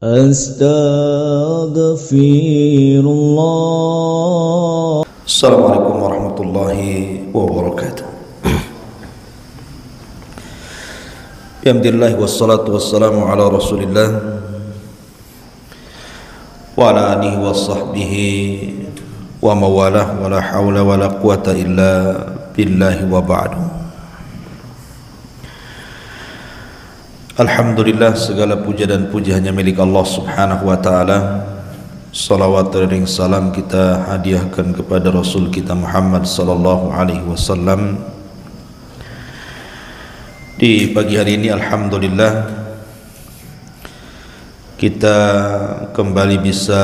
Astaghfirullah. Assalamualaikum warahmatullahi wabarakatuh. Alhamdulillah wassalatu wassalamu ala Rasulillah wa ala alihi wa sahbihi wa mawalah wa la hawla wa la quwata illa billahi wa ba'du. Alhamdulillah, segala puja dan puji hanya milik Allah subhanahu wa ta'ala. Salawat dan salam kita hadiahkan kepada Rasul kita Muhammad sallallahu alaihi wasallam. Di pagi hari ini alhamdulillah kita kembali bisa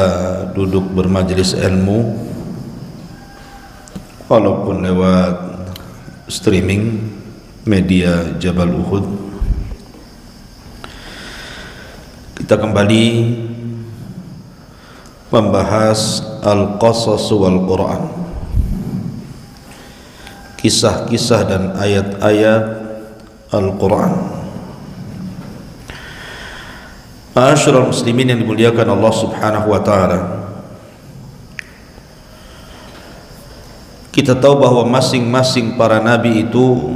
duduk bermajlis ilmu walaupun lewat streaming media Jabal Uhud. Kita kembali membahas Al-Qasas wal Quran, kisah-kisah dan ayat-ayat Al-Quran. Ma'asyiral muslimin yang dimuliakan Allah subhanahu wa ta'ala, kita tahu bahwa masing-masing para nabi itu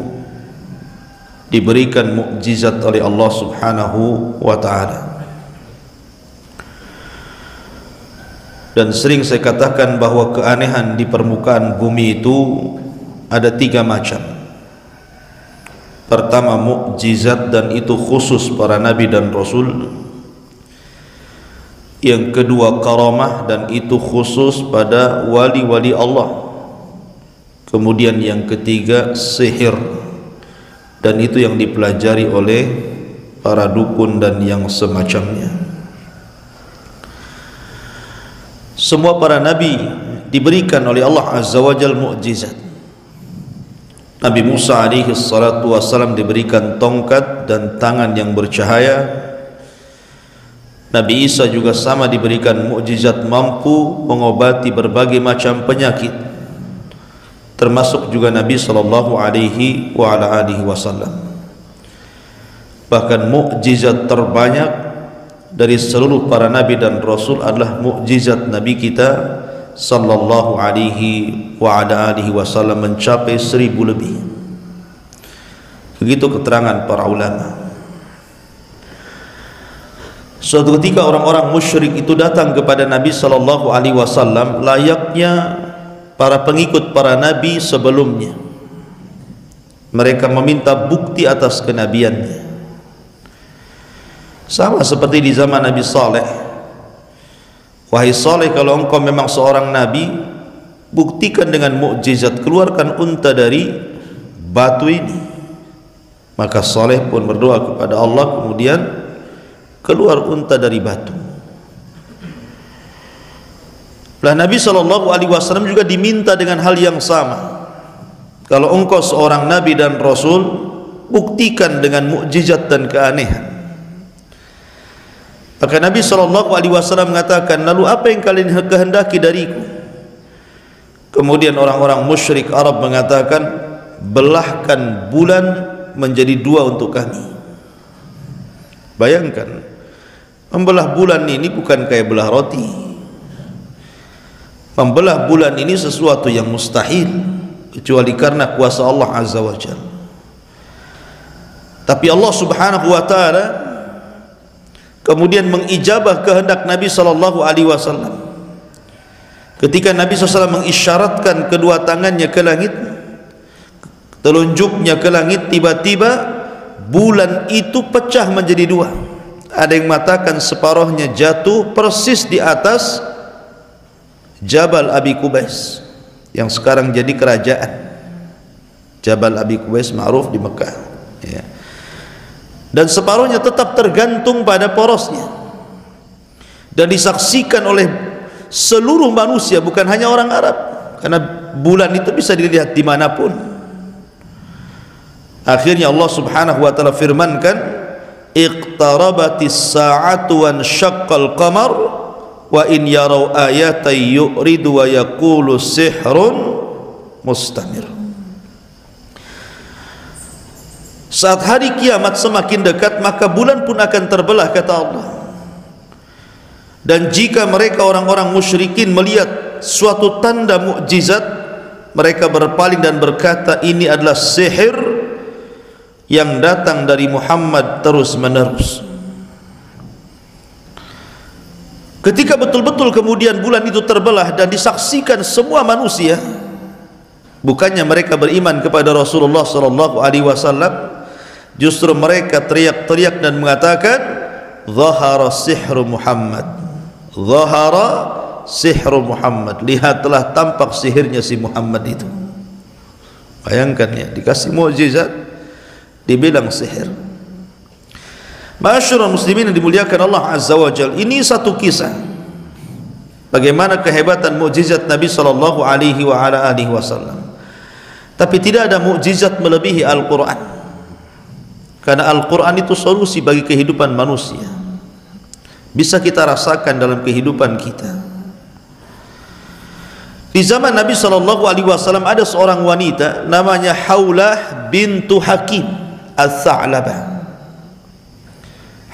diberikan mukjizat oleh Allah subhanahu wa ta'ala. Dan sering saya katakan bahwa keanehan di permukaan bumi itu ada 3 macam. Pertama mukjizat, dan itu khusus para nabi dan rasul. Yang kedua karamah, dan itu khusus pada wali-wali Allah. Kemudian yang ketiga sihir, dan itu yang dipelajari oleh para dukun dan yang semacamnya. Semua para nabi diberikan oleh Allah Azza wa Jal mukjizat. Nabi Musa alaihi salatu wassalam diberikan tongkat dan tangan yang bercahaya. Nabi Isa juga sama diberikan mukjizat mampu mengobati berbagai macam penyakit, termasuk juga Nabi sallallahu alaihi wa ala alihi wasallam. Bahkan mukjizat terbanyak dari seluruh para nabi dan rasul adalah mukjizat nabi kita sallallahu alaihi wa ala alihi wasallam, mencapai 1000 lebih. Begitu keterangan para ulama. Suatu ketika orang-orang musyrik itu datang kepada Nabi sallallahu alaihi wasallam layaknya para pengikut para nabi sebelumnya. Mereka meminta bukti atas kenabiannya, sama seperti di zaman Nabi Saleh. Wahai Saleh, kalau engkau memang seorang nabi, buktikan dengan mukjizat, keluarkan unta dari batu ini. Maka Saleh pun berdoa kepada Allah, kemudian keluar unta dari batu. Lah Nabi SAW juga diminta dengan hal yang sama. Kalau engkau seorang nabi dan rasul, buktikan dengan mukjizat dan keanehan. Maka Nabi SAW mengatakan, lalu apa yang kalian kehendaki dariku? Kemudian orang-orang musyrik Arab mengatakan, belahkan bulan menjadi 2 untuk kami. Bayangkan, membelah bulan ini bukan kayak belah roti. Membelah bulan ini sesuatu yang mustahil, kecuali karena kuasa Allah Azza wa Jalla. Tapi Allah subhanahu wa ta'ala kemudian mengijabah kehendak Nabi sallallahu alaihi wasallam. Ketika Nabi SAW mengisyaratkan kedua tangannya ke langit, telunjuknya ke langit, tiba-tiba bulan itu pecah menjadi 2. Ada yang mengatakan separuhnya jatuh persis di atas Jabal Abi Qubais yang sekarang jadi kerajaan. Jabal Abi Qubais ma'ruf di Mekah, ya. Dan separuhnya tetap tergantung pada porosnya dan disaksikan oleh seluruh manusia, bukan hanya orang Arab, karena bulan itu bisa dilihat dimanapun. Akhirnya Allah subhanahu wa ta'ala firmankan, iqtarabatis sa'atu wan syaqqal qamar wa in yarau ayatan yu'ridu wa yaqulu sihrun mustamir. Saat hari kiamat semakin dekat, maka bulan pun akan terbelah, kata Allah. Dan jika mereka orang-orang musyrikin melihat suatu tanda mukjizat, mereka berpaling dan berkata, ini adalah sihir yang datang dari Muhammad terus menerus. Ketika betul-betul kemudian bulan itu terbelah dan disaksikan semua manusia, bukannya mereka beriman kepada Rasulullah sallallahu alaihi wasallam, justru mereka teriak-teriak dan mengatakan, zahara sihru Muhammad, zahara sihru Muhammad, lihatlah tampak sihirnya si Muhammad itu. Bayangkan ya, dikasih mukjizat dibilang sihir. Masyarul muslimin yang dimuliakan Allah Azza wa Jalla, ini satu kisah bagaimana kehebatan mukjizat Nabi sallallahu alaihi wasallam. Tapi tidak ada mukjizat melebihi Al-Qur'an, karena Al-Qur'an itu solusi bagi kehidupan manusia, bisa kita rasakan dalam kehidupan kita. Di zaman Nabi sallallahu alaihi wasallam ada seorang wanita namanya Haulah bintu Hakim Ats-Tsa'labah.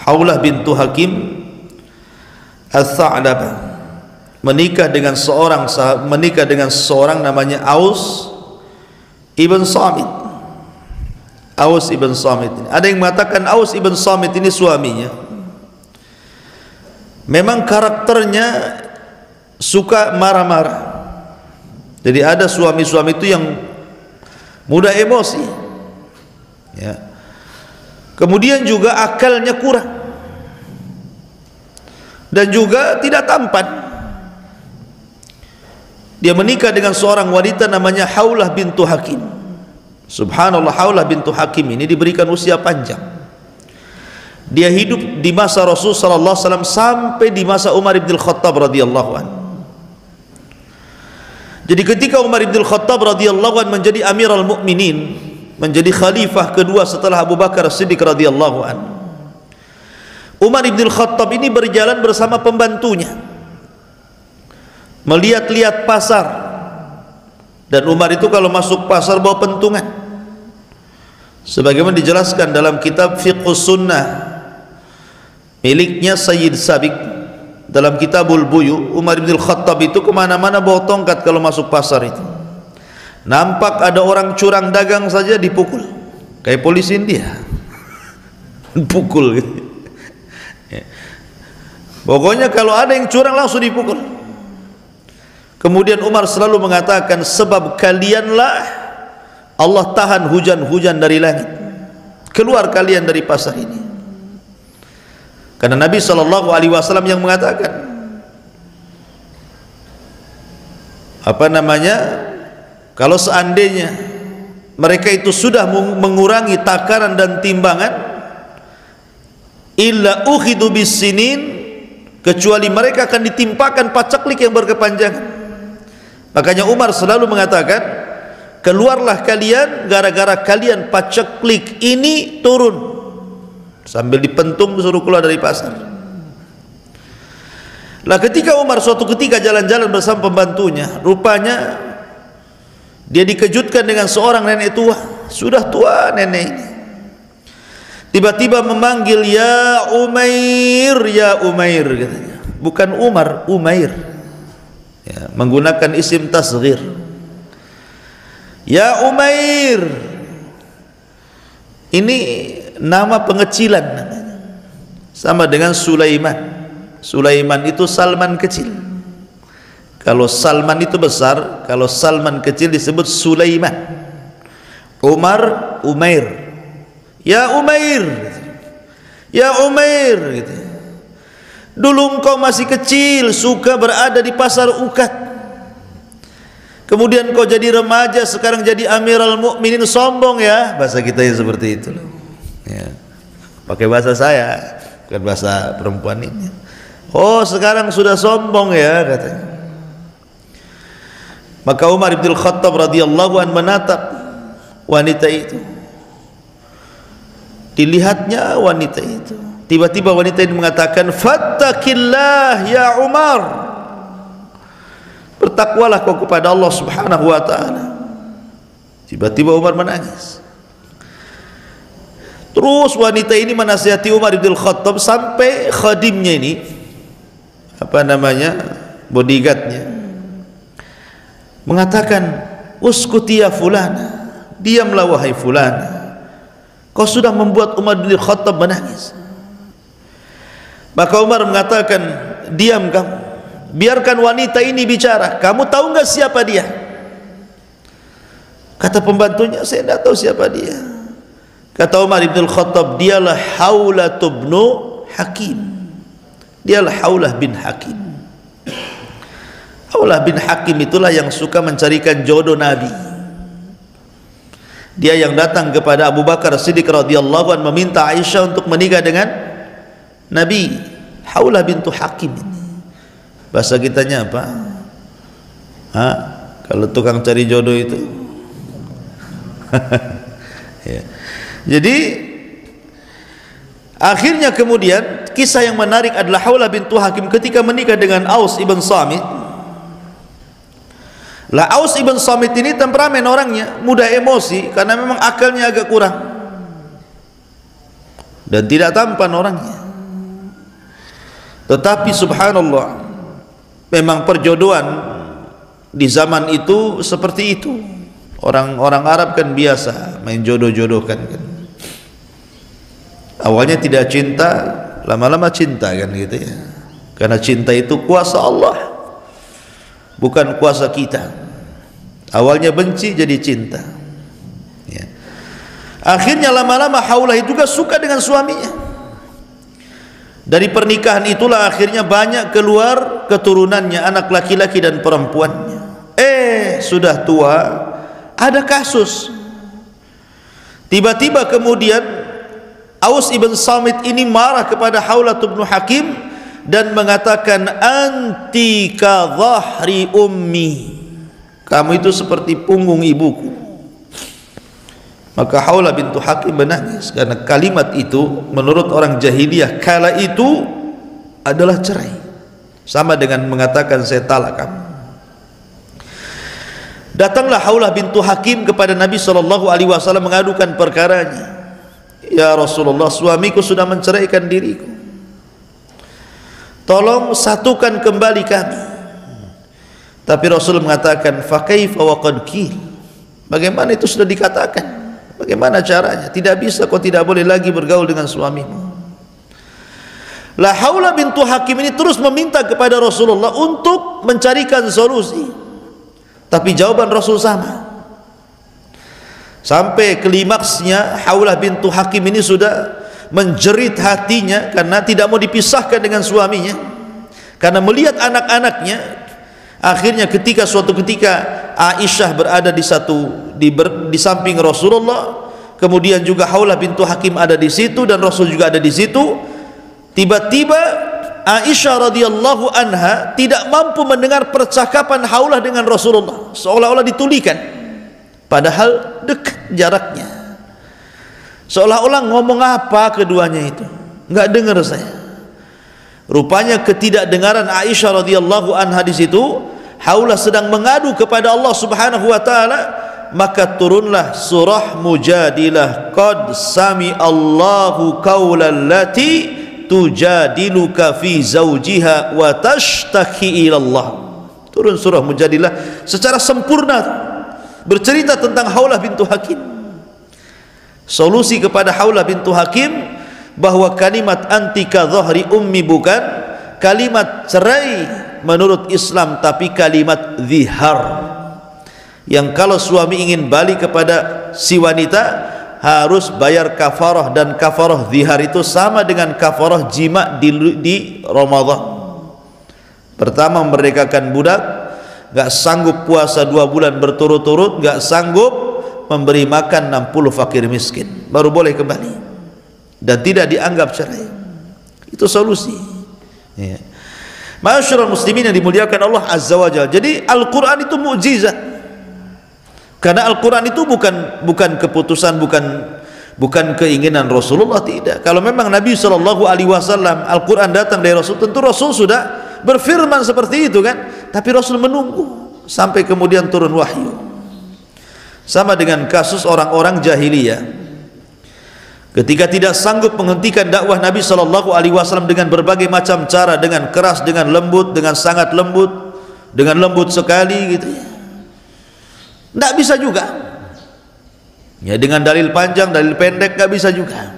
Haulah bintu Hakim Ats-Tsa'labah menikah dengan seorang namanya Aus ibn Samit. Aus ibn Samit ini, ada yang mengatakan Aus ibn Samit ini suaminya. Memang karakternya suka marah-marah. Jadi ada suami-suami itu yang mudah emosi, ya. Kemudian juga akalnya kurang dan juga tidak tampan. Dia menikah dengan seorang wanita namanya Haulah bintu Hakim. Subhanallah, Haulah bintu Hakim ini diberikan usia panjang. Dia hidup di masa Rasul sallallahu alaihi wasallam sampai di masa Umar bin Khattab radhiyallahu anhu. Jadi ketika Umar bin Khattab radhiyallahu anhu menjadi Amirul Mukminin, menjadi khalifah kedua setelah Abu Bakar Siddiq radhiyallahu anhu, Umar bin Khattab ini berjalan bersama pembantunya melihat-lihat pasar. Dan Umar itu kalau masuk pasar bawa pentungan, sebagaimana dijelaskan dalam kitab Fiqhus Sunnah miliknya Sayyid Sabiq dalam Kitabul Buyu. Umar bin Khattab itu kemana-mana bawa tongkat kalau masuk pasar itu. Nampak ada orang curang dagang saja dipukul, kayak polisi India pukul gitu. Pokoknya kalau ada yang curang langsung dipukul. Kemudian Umar selalu mengatakan, sebab kalianlah Allah tahan hujan-hujan dari langit, keluar kalian dari pasar ini. Karena Nabi sallallahu alaihi wasallam yang mengatakan, kalau seandainya mereka itu sudah mengurangi takaran dan timbangan, illa ukhidu bis-sinin, kecuali mereka akan ditimpakan pacaklik yang berkepanjangan. Makanya Umar selalu mengatakan, keluarlah kalian gara-gara kalian pacaklik ini turun. Sambil dipentung suruh keluar dari pasar. Lah ketika Umar suatu ketika jalan-jalan bersama pembantunya, rupanya dia dikejutkan dengan seorang nenek tua. Sudah tua nenek ini, tiba-tiba memanggil, ya Umair, ya Umair katanya. Bukan Umar, Umair, ya, menggunakan isim tasghir. Ya Umair, ini nama pengecilan namanya. Sama dengan Sulaiman. Sulaiman itu Salman kecil. Kalau Salman itu besar, kalau Salman kecil disebut Sulaiman. Umar, Umair. Ya Umair, ya Umair gitu. Dulu engkau masih kecil, suka berada di pasar Ukat. Kemudian kau jadi remaja, sekarang jadi Amirul Mukminin, sombong ya. Bahasa kita yang seperti itu loh. Ya. Pakai bahasa saya, bukan bahasa perempuan ini. Oh, sekarang sudah sombong ya katanya. Maka Umar bin Khattab radhiyallahu anhu menatap wanita itu. Dilihatnya wanita itu. Tiba-tiba wanita ini mengatakan, "Fattaqillah ya Umar." Bertakwalah kau kepada Allah Subhanahu wa taala. Tiba-tiba Umar menangis. Terus wanita ini menasihati Umar bin Khattab sampai khadimnya ini, apa namanya, bodyguardnya, mengatakan, uskuti ya fulana, diamlah wahai fulana, kau sudah membuat Umar bin Khattab menangis. Maka Umar mengatakan, diam kamu, biarkan wanita ini bicara, kamu tahu enggak siapa dia? Kata pembantunya, saya tidak tahu siapa dia. Kata Umar bin Khattab, dialah Haulah bin Hakim, dialah Haulah bin Hakim. Haulah bin Hakim itulah yang suka mencarikan jodoh Nabi. Dia yang datang kepada Abu Bakar Siddiq radhiyallahu anhu meminta Aisyah untuk menikah dengan Nabi. Haulah bintu Hakim ini. Bahasa kitanya apa? Kalau tukang cari jodoh itu. Ya. Jadi akhirnya kemudian kisah yang menarik adalah Haulah bintu Hakim ketika menikah dengan Aus ibn Samit. Lah Aus ibn Samit ini temperamen orangnya, mudah emosi karena memang akalnya agak kurang dan tidak tampan orangnya. Tetapi subhanallah, memang perjodohan di zaman itu seperti itu. Orang Arab kan biasa main jodoh-jodohkan kan. Awalnya tidak cinta, lama-lama cinta kan gitu ya. Karena cinta itu kuasa Allah, bukan kuasa kita. Awalnya benci jadi cinta ya. Akhirnya lama-lama Haulah juga suka dengan suaminya. Dari pernikahan itulah akhirnya banyak keluar keturunannya, anak laki-laki dan perempuannya. Sudah tua, ada kasus. Tiba-tiba kemudian Aus ibn Samit ini marah kepada Haulah bin Hakim dan mengatakan, anti ka dhahri ummi, kamu itu seperti punggung ibuku. Maka Haulah bintu Hakim menangis karena kalimat itu menurut orang jahiliyah kala itu adalah cerai, sama dengan mengatakan saya talak kamu. Datanglah Haulah bintu Hakim kepada Nabi SAW mengadukan perkaranya. Ya Rasulullah, suamiku sudah menceraikan diriku, tolong satukan kembali kami. Tapi Rasul mengatakan, fa kaifa wa qad qil, bagaimana itu sudah dikatakan, bagaimana caranya? Tidak bisa, kau tidak boleh lagi bergaul dengan suamimu. La Haulah bintu Hakim ini terus meminta kepada Rasulullah untuk mencarikan solusi, tapi jawaban Rasul sama. Sampai klimaksnya Haulah bintu Hakim ini sudah menjerit hatinya karena tidak mau dipisahkan dengan suaminya, karena melihat anak-anaknya. Akhirnya suatu ketika Aisyah berada di samping Rasulullah, kemudian juga Haulah bintu Hakim ada di situ dan Rasul juga ada di situ. Tiba-tiba Aisyah radhiyallahu anha tidak mampu mendengar percakapan Haulah dengan Rasulullah, seolah-olah ditulikan, padahal dekat jaraknya. Seolah-olah ngomong apa keduanya itu, nggak dengar saya. Rupanya ketidakdengaran Aisyah radhiyallahu anha di situ. Haulah sedang mengadu kepada Allah Subhanahu wa taala, maka turunlah surah Mujadilah, qad sami Allahu qaulal lati tujadiluka fi zawjiha wa tashtaki ila Allah. Turun surah Mujadilah secara sempurna bercerita tentang Haulah bintu Hakim. Solusi kepada Haulah bintu Hakim bahwa kalimat antika dhahri ummi bukan kalimat cerai menurut Islam, tapi kalimat zihar, yang kalau suami ingin balik kepada si wanita harus bayar kafarah, dan kafarah zihar itu sama dengan kafarah jima di Ramadan. Pertama, memerdekakan budak, gak sanggup puasa 2 bulan berturut-turut, gak sanggup memberi makan 60 fakir miskin, baru boleh kembali dan tidak dianggap cerai. Itu solusi ya. Ma'asyiral muslimin yang dimuliakan Allah Azza wa Jalla. Jadi Al-Quran itu mukjizat, karena Al-Quran itu bukan keputusan, bukan keinginan Rasulullah, tidak. Kalau memang Nabi SAW Al-Quran datang dari Rasul, tentu Rasul sudah berfirman seperti itu kan. Tapi Rasul menunggu sampai kemudian turun wahyu. Sama dengan kasus orang-orang jahiliyah ketika tidak sanggup menghentikan dakwah Nabi SAW dengan berbagai macam cara, dengan keras, dengan lembut, dengan sangat lembut, dengan lembut sekali gitu ya, tidak bisa juga ya, dengan dalil panjang, dalil pendek nggak bisa juga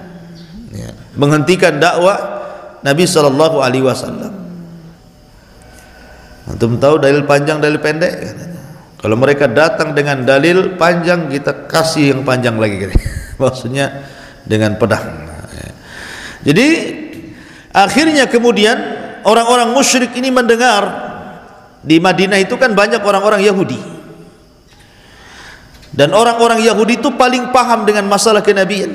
ya, menghentikan dakwah Nabi SAW. Antum tahu dalil panjang, dalil pendek? Kalau mereka datang dengan dalil panjang, kita kasih yang panjang lagi maksudnya dengan pedang. Jadi akhirnya kemudian orang-orang musyrik ini mendengar, di Madinah itu kan banyak orang-orang Yahudi, dan orang-orang Yahudi itu paling paham dengan masalah kenabian.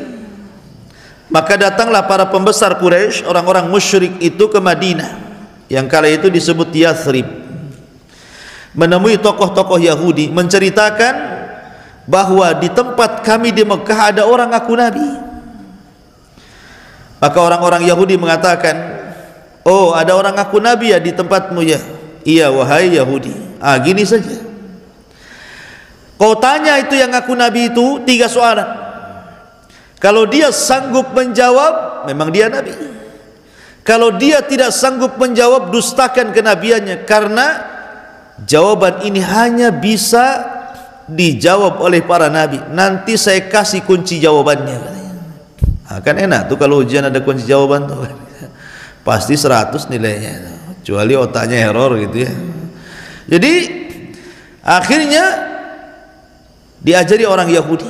Maka datanglah para pembesar Quraisy, orang-orang musyrik itu ke Madinah yang kala itu disebut Yathrib, menemui tokoh-tokoh Yahudi, menceritakan bahwa di tempat kami di Mekah ada orang ngaku Nabi. Maka orang-orang Yahudi mengatakan, oh ada orang ngaku Nabi ya di tempatmu ya? Iya wahai Yahudi. Gini saja, kau tanya itu yang ngaku Nabi itu 3 soalan. Kalau dia sanggup menjawab, memang dia Nabi. Kalau dia tidak sanggup menjawab, dustakan kenabiannya, karena jawaban ini hanya bisa dijawab oleh para nabi. Nanti saya kasih kunci jawabannya. Kan enak tuh kalau ujian ada kunci jawaban tuh, pasti 100 nilainya, kecuali otaknya error gitu ya. Jadi akhirnya diajari orang Yahudi,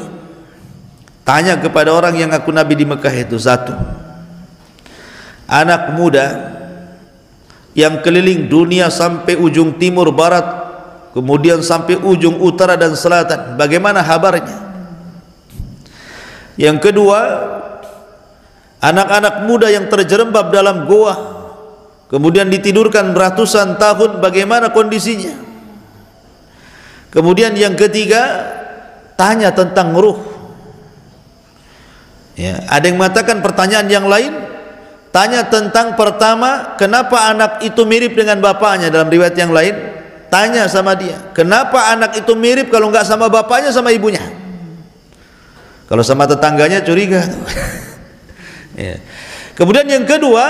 tanya kepada orang yang ngaku Nabi di Mekah itu, satu, anak muda yang keliling dunia sampai ujung timur barat, kemudian sampai ujung utara dan selatan, bagaimana kabarnya? Yang kedua, anak-anak muda yang terjerembab dalam goa, kemudian ditidurkan ratusan tahun, bagaimana kondisinya? Kemudian yang ketiga, tanya tentang ruh ya. Ada yang mengatakan pertanyaan yang lain, tanya tentang pertama, kenapa anak itu mirip dengan bapaknya. Dalam riwayat yang lain, tanya sama dia, kenapa anak itu mirip, kalau nggak sama bapaknya sama ibunya. Kalau sama tetangganya curiga ya. Kemudian yang kedua,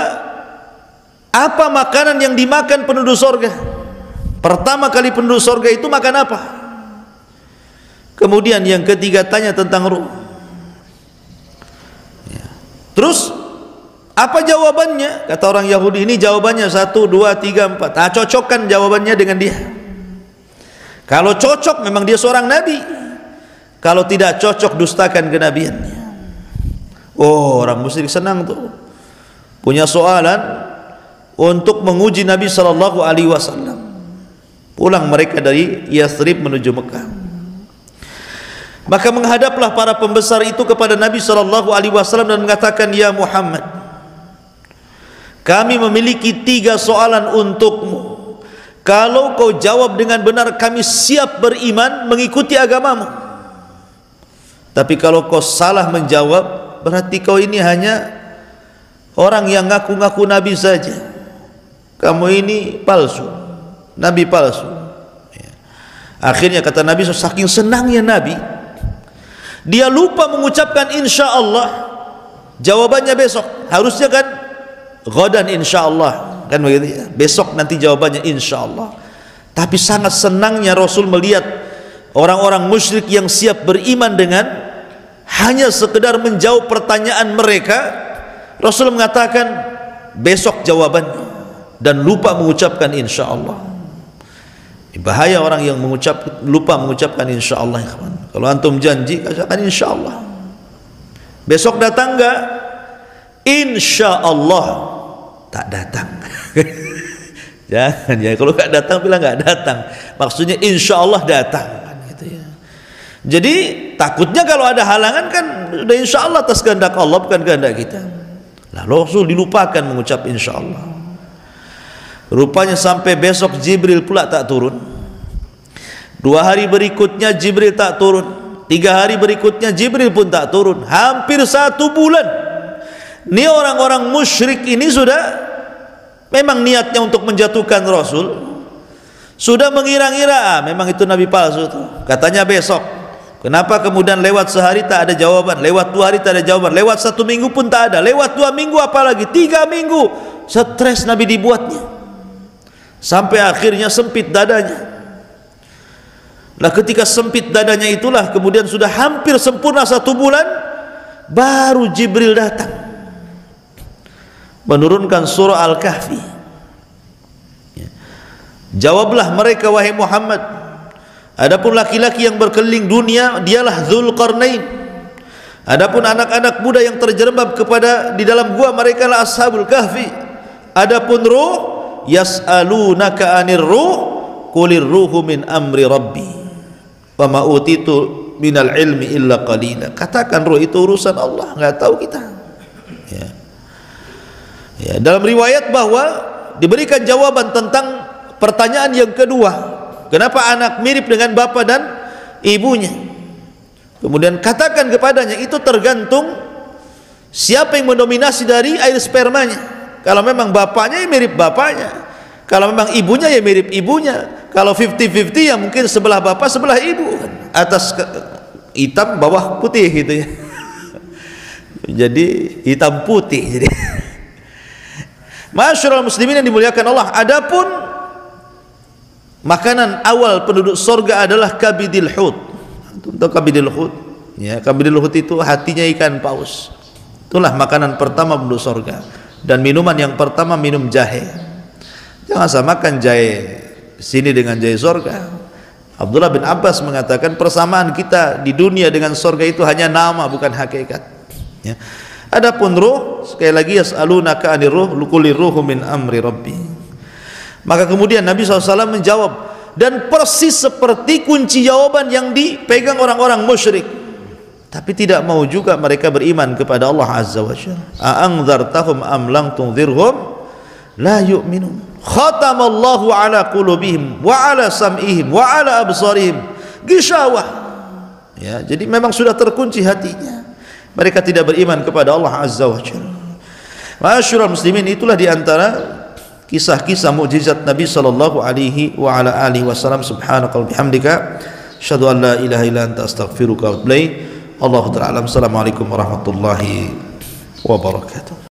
apa makanan yang dimakan penduduk surga? Pertama kali penduduk surga itu makan apa? Kemudian yang ketiga, tanya tentang ruh ya. Terus apa jawabannya? Kata orang Yahudi ini jawabannya 1, 2, 3, 4. Cocokkan jawabannya dengan dia. Kalau cocok memang dia seorang nabi, kalau tidak cocok dustakan kenabiannya. Oh, orang musyrik senang tuh, punya soalan untuk menguji Nabi SAW. Pulang mereka dari Yathrib menuju Mekah, maka menghadaplah para pembesar itu kepada Nabi SAW dan mengatakan, ya Muhammad, kami memiliki 3 soalan untukmu. Kalau kau jawab dengan benar, kami siap beriman mengikuti agamamu. Tapi kalau kau salah menjawab, berarti kau ini hanya orang yang ngaku-ngaku nabi saja. Kamu ini palsu, nabi palsu ya. Akhirnya kata Nabi, saking senangnya Nabi, dia lupa mengucapkan insya Allah. Jawabannya besok, harusnya kan ghadan insya Allah, kan begitu ya, besok nanti jawabannya insya Allah. Tapi sangat senangnya Rasul melihat orang-orang musyrik yang siap beriman dengan hanya sekedar menjawab pertanyaan mereka. Rasul mengatakan besok jawabannya, dan lupa mengucapkan insya Allah. Bahaya orang yang lupa mengucapkan insya Allah. Kalau antum janji, katakan insya Allah. Besok datang enggak? Insya Allah tak datang. Jangan ya, kalau nggak datang bilang nggak datang, maksudnya insya Allah datang kan, gitu ya. Jadi takutnya kalau ada halangan kan udah insya Allah atas kehendak Allah, bukan kehendak kita. Lalu Rasul dilupakan mengucap insya Allah. Rupanya sampai besok Jibril pula tak turun. 2 hari berikutnya Jibril tak turun. 3 hari berikutnya Jibril pun tak turun. Hampir 1 bulan. Ini orang-orang musyrik ini sudah memang niatnya untuk menjatuhkan Rasul. Sudah mengira-ngira memang itu nabi palsu tuh. Katanya besok Kenapa kemudian lewat sehari tak ada jawaban, lewat 2 hari tak ada jawaban, lewat 1 minggu pun tak ada, lewat 2 minggu apalagi 3 minggu, stres Nabi dibuatnya, sampai akhirnya sempit dadanya. Nah, ketika sempit dadanya itulah kemudian sudah hampir sempurna 1 bulan, baru Jibril datang menurunkan surah Al-Kahfi. Jawablah mereka wahai Muhammad, adapun laki-laki yang berkeliling dunia dialah Dzulqarnain, adapun anak-anak muda yang terjerembab kepada di dalam gua mereka lah Ashabul Kahfi. Adapun ruh, yas'alunaka 'anir ruh qulir ruhu min amri rabbi wa ma utitu minal ilmi illa qalila. Katakan ruh itu urusan Allah, enggak tahu kita. Ya, dalam riwayat bahwa diberikan jawaban tentang pertanyaan yang kedua, kenapa anak mirip dengan bapa dan ibunya. Kemudian katakan kepadanya, itu tergantung siapa yang mendominasi dari air spermanya. Kalau memang bapaknya ya mirip bapaknya, kalau memang ibunya ya mirip ibunya. Kalau 50-50 ya mungkin sebelah bapak sebelah ibu, atas hitam bawah putih gitu ya. Jadi hitam putih. Jadi Masyarul muslimin yang dimuliakan Allah, adapun makanan awal penduduk sorga adalah kabidil hut. Untuk kabidil hut, ya, kabidil hut itu hatinya ikan paus. Itulah makanan pertama penduduk sorga. Dan minuman yang pertama minum jahe. Jangan samakan jahe sini dengan jahe sorga. Abdullah bin Abbas mengatakan persamaan kita di dunia dengan sorga itu hanya nama, bukan hakikat. Ya. Adapun ruh, sekali lagi, yas'alunaka 'anir ruh qulir ruhu min amri rabbi. Maka kemudian Nabi SAW menjawab, dan persis seperti kunci jawaban yang dipegang orang-orang musyrik, tapi tidak mau juga mereka beriman kepada Allah Azza wa Jalla. A'anzartahum am lam tunzirhum la yu'minun. Khatamallahu ala qulubihim wa ala sam'ihim wa ala absarihim ghishawah. Ya, jadi memang sudah terkunci hatinya. Mereka tidak beriman kepada Allah Azza wa Jalla. Masyarul muslimin, itulah diantara kisah-kisah mukjizat Nabi sallallahu alaihi wa ala alihi wasallam. Subhanakal bihamdika asyhadu an la ilaha illa anta astaghfiruka wa atubu ilaik. Allahu ta'ala alam. Assalamualaikum warahmatullahi wabarakatuh.